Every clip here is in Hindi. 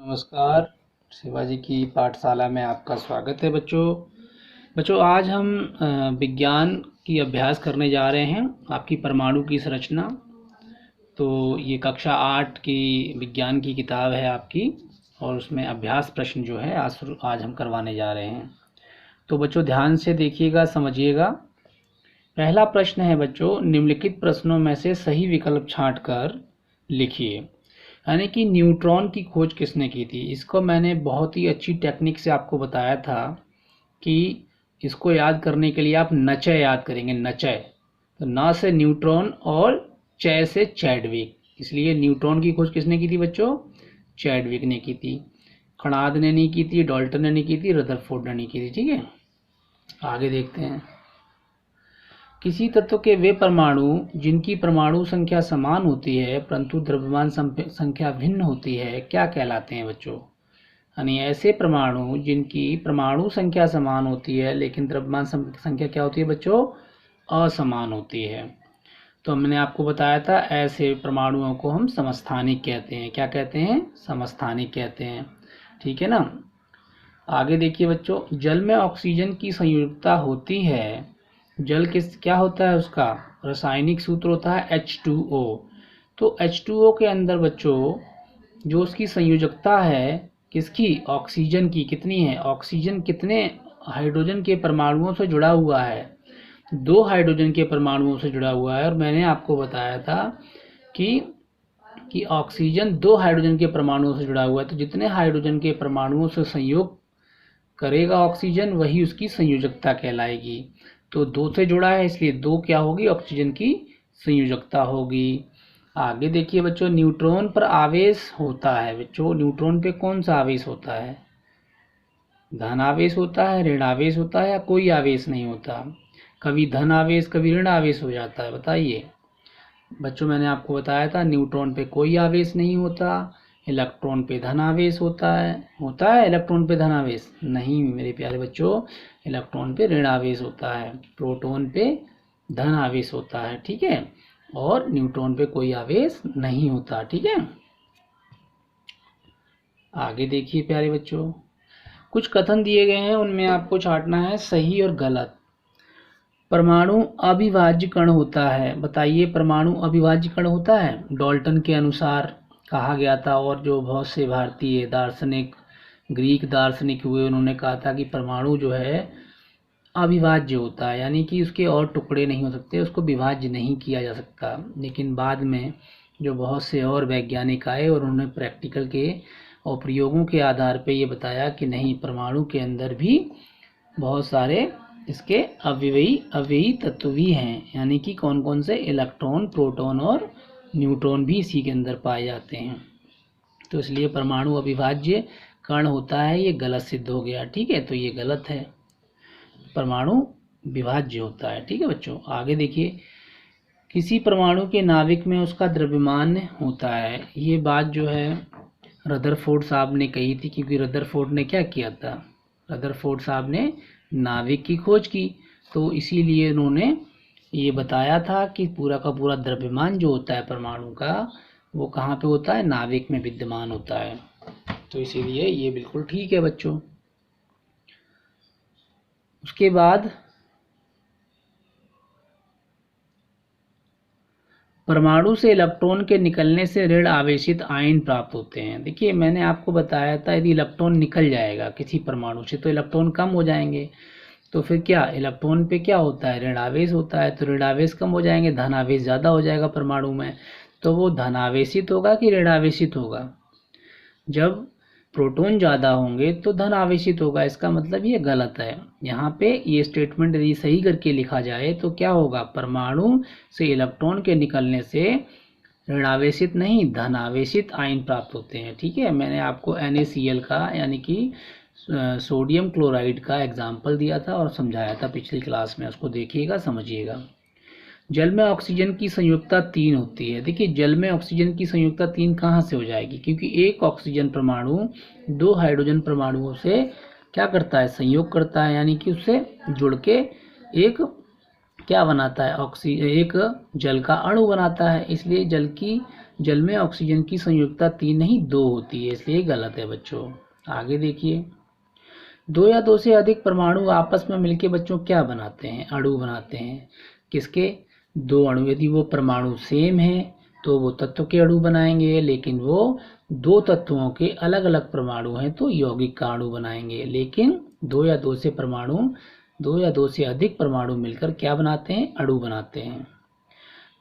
नमस्कार। शिवाजी की पाठशाला में आपका स्वागत है बच्चों आज हम विज्ञान की अभ्यास करने जा रहे हैं। आपकी परमाणु की संरचना। तो ये कक्षा 8 की विज्ञान की किताब है आपकी, और उसमें अभ्यास प्रश्न जो है आज हम करवाने जा रहे हैं। तो बच्चों ध्यान से देखिएगा, समझिएगा। पहला प्रश्न है बच्चों, निम्नलिखित प्रश्नों में से सही विकल्प छांटकर लिखिए। यानी कि न्यूट्रॉन की खोज किसने की थी। इसको मैंने बहुत ही अच्छी टेक्निक से आपको बताया था कि इसको याद करने के लिए आप नचय याद करेंगे। नचय, तो न से न्यूट्रॉन और चय से चैडविक। इसलिए न्यूट्रॉन की खोज किसने की थी बच्चों? चैडविक ने की थी। खणाद ने नहीं की थी, डाल्टन ने नहीं की थी, रदरफोर्ड ने नहीं की थी। ठीक है, आगे देखते हैं। किसी तत्व के वे परमाणु जिनकी परमाणु संख्या समान होती है परंतु द्रव्यमान संख्या भिन्न होती है क्या कहलाते हैं बच्चों? यानी ऐसे परमाणु जिनकी परमाणु संख्या समान होती है लेकिन द्रव्यमान संख्या क्या होती है बच्चों? असमान होती है। तो हमने आपको बताया था ऐसे परमाणुओं को हम समस्थानिक कहते हैं। क्या कहते हैं? समस्थानिक कहते हैं। ठीक है ना। आगे देखिए बच्चों, जल में ऑक्सीजन की संयुक्तता होती है। जल क्या होता है? उसका रासायनिक सूत्र होता है H2O। तो H2O के अंदर बच्चों जो उसकी संयोजकता है किसकी? ऑक्सीजन की। कितनी है? ऑक्सीजन कितने हाइड्रोजन के परमाणुओं से जुड़ा हुआ है? 2 हाइड्रोजन के परमाणुओं से जुड़ा हुआ है। और मैंने आपको बताया था कि ऑक्सीजन 2 हाइड्रोजन के परमाणुओं से जुड़ा हुआ है। तो जितने हाइड्रोजन के परमाणुओं से संयोग करेगा ऑक्सीजन वही उसकी संयोजकता कहलाएगी। तो 2 से जुड़ा है इसलिए 2 क्या होगी? ऑक्सीजन की संयोजकता होगी। आगे देखिए बच्चों, न्यूट्रॉन पर आवेश होता है। बच्चों न्यूट्रॉन पे कौन सा आवेश होता है? धन आवेश होता है, ऋण आवेश होता है, या कोई आवेश नहीं होता? कभी धन आवेश कभी ऋण आवेश हो जाता है। बताइए बच्चों, मैंने आपको बताया था न्यूट्रॉन पे कोई आवेश नहीं होता। इलेक्ट्रॉन पे धन आवेश होता है इलेक्ट्रॉन पे धन आवेश नहीं मेरे प्यारे बच्चों। इलेक्ट्रॉन पे ऋण आवेश होता है, प्रोटॉन पे धन आवेश होता है। ठीक है, और न्यूट्रॉन पे कोई आवेश नहीं होता। ठीक है, आगे देखिए प्यारे बच्चों, कुछ कथन दिए गए हैं, उनमें आपको छांटना है सही और गलत। परमाणु अविभाज्य कण होता है। बताइए, परमाणु अविभाज्य कण होता है? डाल्टन के अनुसार कहा गया था, और जो बहुत से भारतीय दार्शनिक, ग्रीक दार्शनिक हुए, उन्होंने कहा था कि परमाणु जो है अविभाज्य होता है, यानी कि उसके और टुकड़े नहीं हो सकते, उसको विभाज्य नहीं किया जा सकता। लेकिन बाद में जो बहुत से और वैज्ञानिक आए और उन्होंने प्रैक्टिकल के और प्रयोगों के आधार पर ये बताया कि नहीं, परमाणु के अंदर भी बहुत सारे इसके अव्ययी तत्व भी हैं। यानी कि कौन कौन से? इलेक्ट्रॉन, प्रोटॉन और न्यूट्रॉन भी इसी के अंदर पाए जाते हैं। तो इसलिए परमाणु अविभाज्य कण होता है, ये गलत सिद्ध हो गया। ठीक है, तो ये गलत है, परमाणु विभाज्य होता है। ठीक है बच्चों, आगे देखिए, किसी परमाणु के नाभिक में उसका द्रव्यमान होता है। ये बात जो है रदरफोर्ड साहब ने कही थी, क्योंकि रदरफोर्ड ने क्या किया था? रदरफोर्ड साहब ने नाभिक की खोज की, तो इसीलिए उन्होंने ये बताया था कि पूरा का पूरा द्रव्यमान जो होता है परमाणु का, वो कहाँ पे होता है? नाभिक में विद्यमान होता है। तो इसीलिए ये बिल्कुल ठीक है बच्चों। उसके बाद परमाणु से इलेक्ट्रॉन के निकलने से ऋण आवेशित आयन प्राप्त होते हैं। देखिए मैंने आपको बताया था, यदि इलेक्ट्रॉन निकल जाएगा किसी परमाणु से तो इलेक्ट्रॉन कम हो जाएंगे। तो फिर क्या इलेक्ट्रॉन पे क्या होता है? ऋण आवेश होता है। तो ऋण आवेश कम हो जाएंगे, धन आवेश ज़्यादा हो जाएगा परमाणु में। तो वो धन आवेशित होगा कि ऋण आवेशित होगा? जब प्रोटॉन ज़्यादा होंगे तो धन आवेशित होगा। इसका मतलब ये गलत है। यहाँ पे ये स्टेटमेंट यदि सही करके लिखा जाए तो क्या होगा? परमाणु से इलेक्ट्रॉन के निकलने से ऋण आवेशित नहीं, धन आवेशित आयन प्राप्त होते हैं। ठीक है, मैंने आपको NaCl का यानी कि सोडियम क्लोराइड का एग्जाम्पल दिया था और समझाया था पिछली क्लास में, उसको देखिएगा, समझिएगा। जल में ऑक्सीजन की संयुक्तता 3 होती है। देखिए जल में ऑक्सीजन की संयुक्तता 3 कहाँ से हो जाएगी? क्योंकि एक ऑक्सीजन परमाणु 2 हाइड्रोजन परमाणुओं से क्या करता है? संयोग करता है, यानी कि उससे जुड़ के एक क्या बनाता है? एक जल का अणु बनाता है। इसलिए जल की जल में ऑक्सीजन की संयुक्ता 3 नहीं 2 होती है, इसलिए गलत है बच्चों। आगे देखिए, 2 या 2 से अधिक परमाणु आपस में मिलके बच्चों क्या बनाते हैं? अणु बनाते हैं। किसके? 2 अणु। यदि वो परमाणु सेम है तो वो तत्व के अणु बनाएंगे, लेकिन वो 2 तत्वों के अलग अलग परमाणु हैं तो यौगिक का अणु बनाएंगे। लेकिन 2 या 2 से परमाणु, 2 या 2 से अधिक परमाणु मिलकर क्या बनाते हैं? अणु बनाते हैं।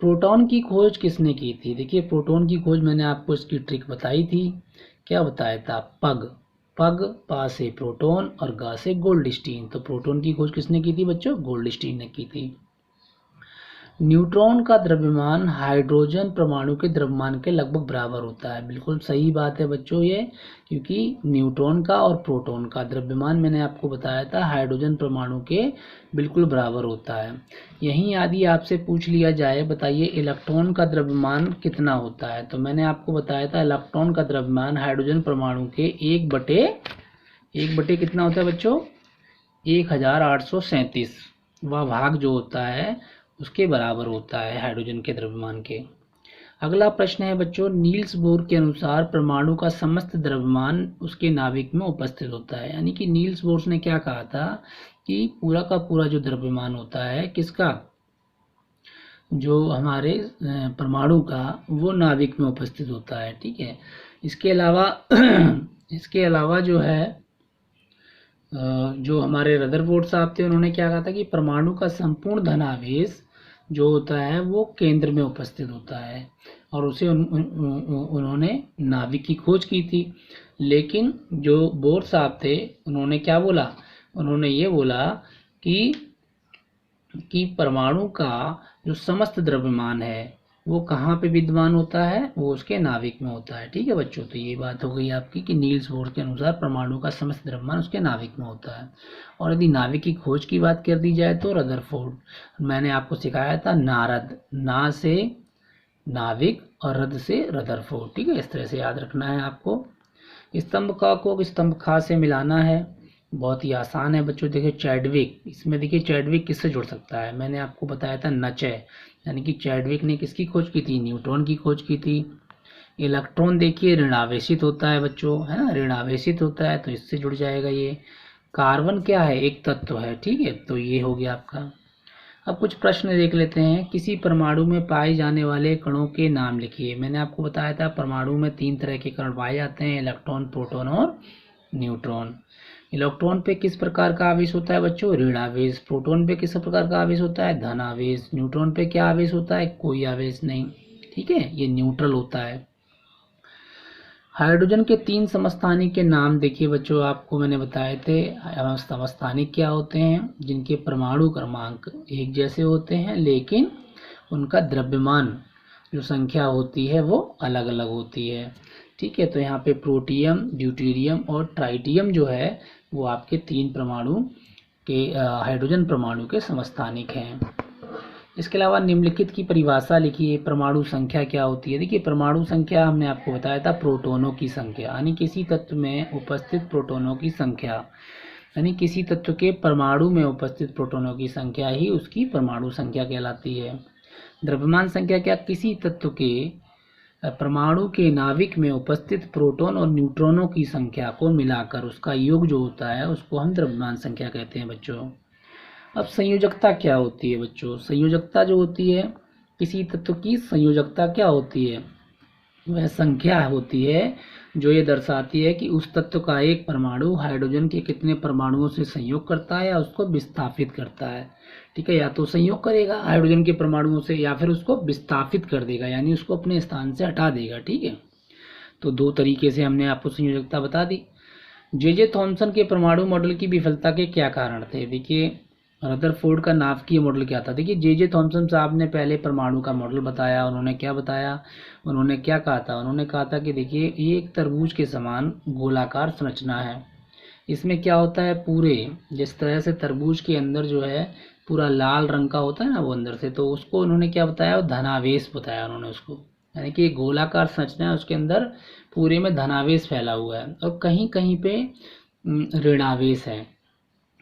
प्रोटॉन की खोज किसने की थी? देखिए, प्रोटॉन की खोज मैंने आपको इसकी ट्रिक बताई थी। क्या बताया था? पग पा से प्रोटॉन और गा से गोल्डस्टीन। तो प्रोटॉन की खोज किसने की थी बच्चों? गोल्डस्टीन ने की थी। न्यूट्रॉन का द्रव्यमान हाइड्रोजन परमाणु के द्रव्यमान के लगभग बराबर होता है। बिल्कुल सही बात है बच्चों ये, क्योंकि न्यूट्रॉन का और प्रोटॉन का द्रव्यमान मैंने आपको बताया था हाइड्रोजन परमाणु के बिल्कुल बराबर होता है। यहीं यदि आपसे पूछ लिया जाए, बताइए इलेक्ट्रॉन का द्रव्यमान कितना होता है, तो मैंने आपको बताया था इलेक्ट्रॉन का द्रव्यमान हाइड्रोजन परमाणु के 1/1 कितना होता है बच्चों? 1837 वह भाग जो होता है उसके बराबर होता है हाइड्रोजन के द्रव्यमान के। अगला प्रश्न है बच्चों, नील्स बोर के अनुसार परमाणु का समस्त द्रव्यमान उसके नाभिक में उपस्थित होता है। यानी कि नील्स बोर ने क्या कहा था कि पूरा का पूरा जो द्रव्यमान होता है किसका? जो हमारे परमाणु का, वो नाभिक में उपस्थित होता है। ठीक है। इसके अलावा जो है, जो हमारे रदरफोर्ड साहब थे उन्होंने क्या कहा था कि परमाणु का संपूर्ण धनावेश जो होता है वो केंद्र में उपस्थित होता है, और उसे उन्होंने नाभिक की खोज की थी। लेकिन जो बोर साहब थे उन्होंने क्या बोला? उन्होंने ये बोला कि परमाणु का जो समस्त द्रव्यमान है वो कहाँ पे विद्यमान होता है? वो उसके नाभिक में होता है। ठीक है बच्चों, तो ये बात हो गई आपकी कि नील्स बोर के अनुसार परमाणु का समस्त द्रव्यमान उसके नाभिक में होता है। और यदि नाभिक की खोज की बात कर दी जाए तो रदरफोर्ड, मैंने आपको सिखाया था नारद, ना से नाभिक और रद से रदरफोर्ड। ठीक है, इस तरह से याद रखना है आपको। स्तंभ क को स्तंभ ख से मिलाना है, बहुत ही आसान है बच्चों। देखिए चैडविक, इसमें देखिए चैडविक किससे जुड़ सकता है? मैंने आपको बताया था नचय, यानी कि चैडविक ने किसकी खोज की थी? न्यूट्रॉन की खोज की थी। इलेक्ट्रॉन देखिए ऋणावेशित होता है बच्चों, है ना, ऋणावेशित होता है तो इससे जुड़ जाएगा ये। कार्बन क्या है? एक तत्व है। ठीक है, तो ये हो गया आपका। अब कुछ प्रश्न देख लेते हैं। किसी परमाणु में पाए जाने वाले कणों के नाम लिखिए। मैंने आपको बताया था परमाणु में 3 तरह के कण पाए जाते हैं, इलेक्ट्रॉन, प्रोटॉन और न्यूट्रॉन। इलेक्ट्रॉन पे किस प्रकार का आवेश होता है बच्चों? ऋण आवेश। प्रोटॉन पे किस प्रकार का आवेश होता है? धन आवेश। न्यूट्रॉन पे क्या आवेश होता है? कोई आवेश नहीं। ठीक है, ये न्यूट्रल होता है। हाइड्रोजन के 3 समस्थानिक के नाम देखिए बच्चों, आपको मैंने बताए थे। समस्थानिक क्या होते हैं? जिनके परमाणु क्रमांक एक जैसे होते हैं लेकिन उनका द्रव्यमान जो संख्या होती है वो अलग अलग होती है। ठीक है, तो यहाँ पे प्रोटियम, ड्यूटेरियम और ट्राइटियम जो है वो आपके 3 परमाणु के हाइड्रोजन परमाणु के समस्थानिक हैं। इसके अलावा निम्नलिखित की परिभाषा लिखिए। परमाणु संख्या क्या होती है? देखिए परमाणु संख्या हमने आपको बताया था प्रोटॉनों की संख्या, यानी किसी तत्व में उपस्थित प्रोटॉनों की संख्या, यानी किसी तत्व के परमाणु में उपस्थित प्रोटॉनों की संख्या ही उसकी परमाणु संख्या कहलाती है। द्रव्यमान संख्या क्या? किसी तत्व के परमाणु के नाभिक में उपस्थित प्रोटॉन और न्यूट्रॉनों की संख्या को मिलाकर उसका योग जो होता है उसको हम द्रव्यमान संख्या कहते हैं बच्चों। अब संयोजकता क्या होती है बच्चों? संयोजकता जो होती है, किसी तत्व की संयोजकता क्या होती है? वह संख्या होती है जो ये दर्शाती है कि उस तत्व का एक परमाणु हाइड्रोजन के कितने परमाणुओं से संयोग करता है या उसको विस्थापित करता है। ठीक है, या तो संयोग करेगा हाइड्रोजन के परमाणुओं से या फिर उसको विस्थापित कर देगा, यानी उसको अपने स्थान से हटा देगा। ठीक है, तो 2 तरीके से हमने आपको संयोजकता बता दी। जे थॉमसन के परमाणु मॉडल की विफलता के क्या कारण थे? देखिए रदरफोर्ड का नाभिकीय मॉडल क्या था? देखिए जे थॉमसन साहब ने पहले परमाणु का मॉडल बताया। उन्होंने क्या बताया? उन्होंने क्या कहा था? उन्होंने कहा था कि देखिए ये एक तरबूज के समान गोलाकार संरचना है। इसमें क्या होता है, पूरे जिस तरह से तरबूज के अंदर जो है पूरा लाल रंग का होता है ना वो अंदर से, तो उसको उन्होंने क्या बताया? धनावेश बताया उन्होंने उसको, यानी कि गोलाकार संरचना है, उसके अंदर पूरे में धनावेश फैला हुआ है और कहीं कहीं पे ऋणावेश है।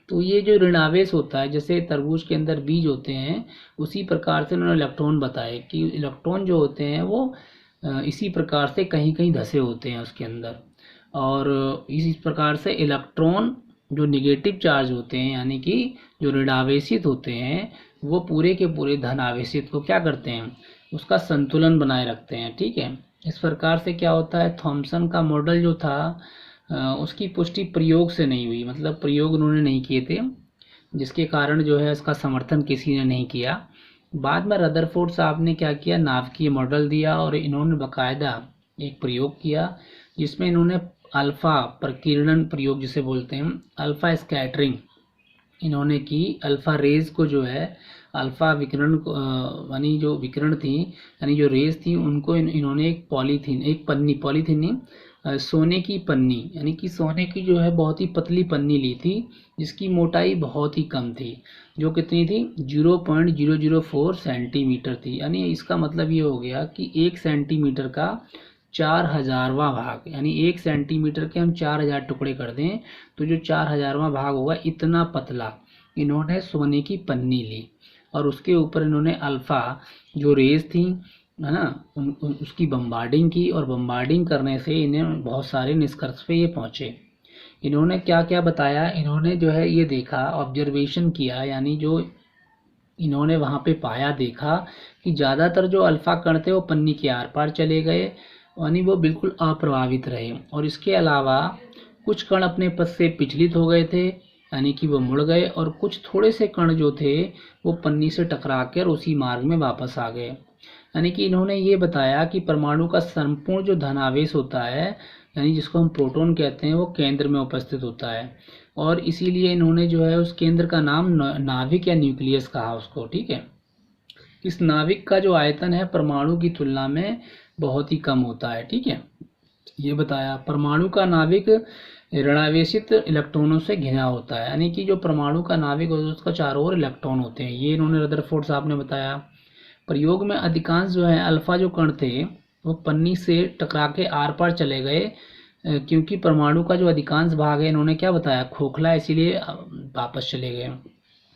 तो ये जो ऋणावेश होता है, जैसे तरबूज के अंदर बीज होते हैं, उसी प्रकार से उन्होंने इलेक्ट्रॉन बताए कि इलेक्ट्रॉन जो होते हैं वो इसी प्रकार से कहीं कहीं धसे होते हैं उसके अंदर। और इसी प्रकार से इलेक्ट्रॉन जो निगेटिव चार्ज होते हैं यानी कि जो ऋणावेशित होते हैं वो पूरे के पूरे धन आवेशित को क्या करते हैं, उसका संतुलन बनाए रखते हैं। ठीक है, इस प्रकार से क्या होता है, थॉमसन का मॉडल जो था उसकी पुष्टि प्रयोग से नहीं हुई, मतलब प्रयोग उन्होंने नहीं किए थे, जिसके कारण जो है इसका समर्थन किसी ने नहीं किया। बाद में रदरफोर्ड साहब ने क्या किया, नाभिकीय मॉडल दिया और इन्होंने बाकायदा एक प्रयोग किया जिसमें इन्होंने अल्फा प्रकीर्णन प्रयोग जिसे बोलते हैं, अल्फा स्कैटरिंग इन्होंने की। अल्फा रेज को जो है अल्फा विकिरण यानी जो विकिरण थी यानी जो रेज थी उनको इन्होंने एक पॉलीथीन, एक पन्नी, पॉलीथीन नहीं सोने की पन्नी यानी कि सोने की जो है बहुत ही पतली पन्नी ली थी जिसकी मोटाई बहुत ही कम थी, जो कितनी थी 0.004 सेंटीमीटर थी। यानी इसका मतलब ये हो गया कि 1 सेंटीमीटर का 4000वां भाग, यानी 1 सेंटीमीटर के हम 4000 टुकड़े कर दें तो जो 4000वां भाग होगा इतना पतला इन्होंने सोने की पन्नी ली और उसके ऊपर इन्होंने अल्फा जो रेज थी है ना उसकी बम्बार्डिंग की और बम्बार्डिंग करने से इन्हें बहुत सारे निष्कर्ष पे ये पहुंचे। इन्होंने क्या क्या बताया, इन्होंने जो है ये देखा, ऑब्जर्वेशन किया, यानी जो इन्होंने वहाँ पे पाया देखा कि ज़्यादातर जो अल्फा कण थे वो पन्नी के आर पार चले गए यानी वो बिल्कुल अप्रभावित रहे। और इसके अलावा कुछ कण अपने पथ से विचलित हो गए थे यानी कि वो मुड़ गए और कुछ थोड़े से कण जो थे वो पन्नी से टकरा कर उसी मार्ग में वापस आ गए। यानी कि इन्होंने ये बताया कि परमाणु का संपूर्ण जो धनावेश होता है यानी जिसको हम प्रोटॉन कहते हैं वो केंद्र में उपस्थित होता है और इसीलिए इन्होंने जो है उस केंद्र का नाम नाभिक या न्यूक्लियस कहा उसको। ठीक है, इस नाभिक का जो आयतन है परमाणु की तुलना में बहुत ही कम होता है। ठीक है, ये बताया परमाणु का नाभिक ऋणावेशित इलेक्ट्रॉनों से घिरा होता है यानी कि जो परमाणु का नाभिक होता है उसका चारों ओर इलेक्ट्रॉन होते हैं, ये इन्होंने रदरफोर्ड साहब ने बताया। प्रयोग में अधिकांश जो है अल्फा जो कण थे वो पन्नी से टकरा के आर पार चले गए क्योंकि परमाणु का जो अधिकांश भाग है इन्होंने क्या बताया खोखला, इसीलिए वापस चले गए।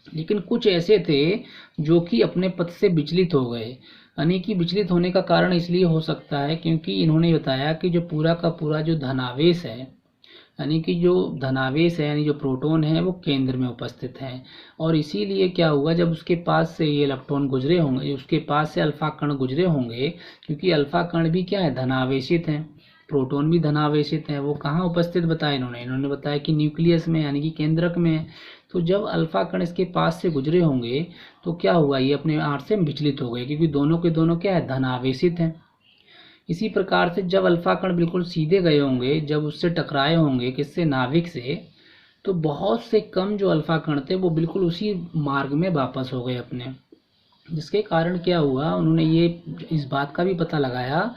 लेकिन कुछ ऐसे थे जो कि अपने पथ से विचलित हो गए यानी कि विचलित होने का कारण इसलिए हो सकता है क्योंकि इन्होंने बताया कि जो पूरा का पूरा जो धनावेश है यानी कि जो धनावेश है यानी जो प्रोटॉन है वो केंद्र में उपस्थित है और इसीलिए क्या हुआ जब उसके पास से ये इलेक्ट्रॉन गुजरे होंगे, उसके पास से अल्फा कण गुजरे होंगे, क्योंकि अल्फा कण भी क्या है धनावेशित हैं, प्रोटॉन भी धनावेशित है, वो कहाँ उपस्थित बताया इन्होंने बताया कि न्यूक्लियस में यानी कि केंद्रक में। तो जब अल्फा कण इसके पास से गुजरे होंगे तो क्या हुआ, ये अपने आर से विचलित हो गए क्योंकि दोनों के दोनों क्या है धनावेशित हैं। इसी प्रकार से जब अल्फा कण बिल्कुल सीधे गए होंगे, जब उससे टकराए होंगे किससे, नाभिक से, तो बहुत से कम जो अल्फा कण थे वो बिल्कुल उसी मार्ग में वापस हो गए अपने, जिसके कारण क्या हुआ उन्होंने ये इस बात का भी पता लगाया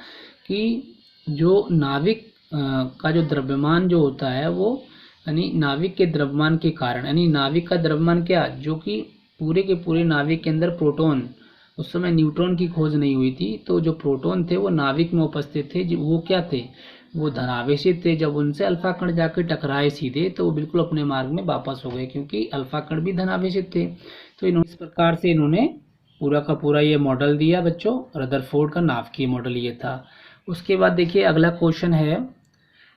कि जो नाभिक का जो द्रव्यमान जो होता है वो यानी नाभिक के द्रव्यमान के कारण, यानी नाभिक का द्रव्यमान क्या, जो कि पूरे के पूरे नाभिक के अंदर प्रोटॉन, उस समय न्यूट्रॉन की खोज नहीं हुई थी, तो जो प्रोटॉन थे वो नाभिक में उपस्थित थे, वो क्या थे, वो धनावेशित थे। जब उनसे अल्फा कण जाकर टकराए सीधे तो वो बिल्कुल अपने मार्ग में वापस हो गए क्योंकि अल्फा कण भी धनावेशित थे। तो इन्होंने इस प्रकार से इन्होंने पूरा का पूरा ये मॉडल दिया बच्चों, रदरफोर्ड का नाभिकीय मॉडल ये था। उसके बाद देखिए अगला क्वेश्चन है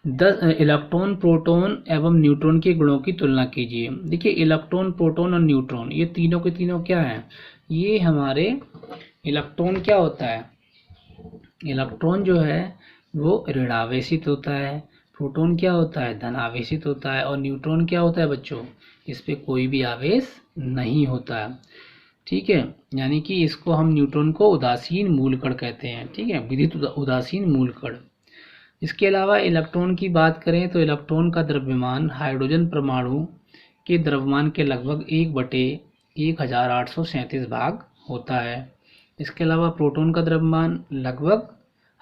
10 इलेक्ट्रॉन प्रोटॉन एवं न्यूट्रॉन के गुणों की तुलना कीजिए। देखिए इलेक्ट्रॉन प्रोटॉन और न्यूट्रॉन ये तीनों के तीनों क्या हैं, ये हमारे इलेक्ट्रॉन क्या होता है, इलेक्ट्रॉन जो है वो ऋणावेशित होता है, प्रोटॉन क्या होता है धनावेशित होता है और न्यूट्रॉन क्या होता है बच्चों, इस पे कोई भी आवेश नहीं होता है। ठीक है, यानी कि इसको हम न्यूट्रॉन को उदासीन मूल कण कहते हैं। ठीक है, विद्युत उदासीन मूल कण। इसके अलावा इलेक्ट्रॉन की बात करें तो इलेक्ट्रॉन का द्रव्यमान हाइड्रोजन परमाणु के द्रव्यमान के लगभग 1/1837 भाग होता है। इसके अलावा प्रोटॉन का द्रव्यमान लगभग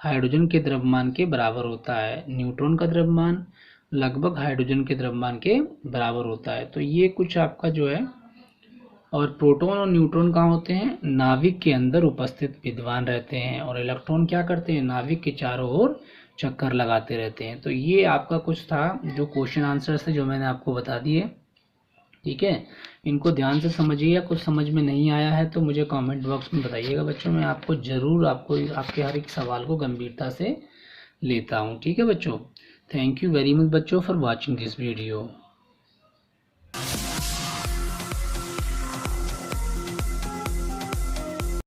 हाइड्रोजन के द्रव्यमान के बराबर होता है, न्यूट्रॉन का द्रव्यमान लगभग हाइड्रोजन के द्रव्यमान के बराबर होता है। तो ये कुछ आपका जो है, और प्रोटॉन और न्यूट्रॉन कहाँ होते हैं, नाभिक के अंदर उपस्थित विद्यमान रहते हैं और इलेक्ट्रॉन क्या करते हैं, नाभिक के चारों ओर चक्कर लगाते रहते हैं। तो ये आपका कुछ था जो क्वेश्चन आंसर थे जो मैंने आपको बता दिए। ठीक है, इनको ध्यान से समझिए। या कुछ समझ में नहीं आया है तो मुझे कमेंट बॉक्स में बताइएगा बच्चों, मैं आपको ज़रूर आपके हर एक सवाल को गंभीरता से लेता हूँ। ठीक है बच्चों, थैंक यू वेरी मच बच्चों फॉर वॉचिंग दिस वीडियो।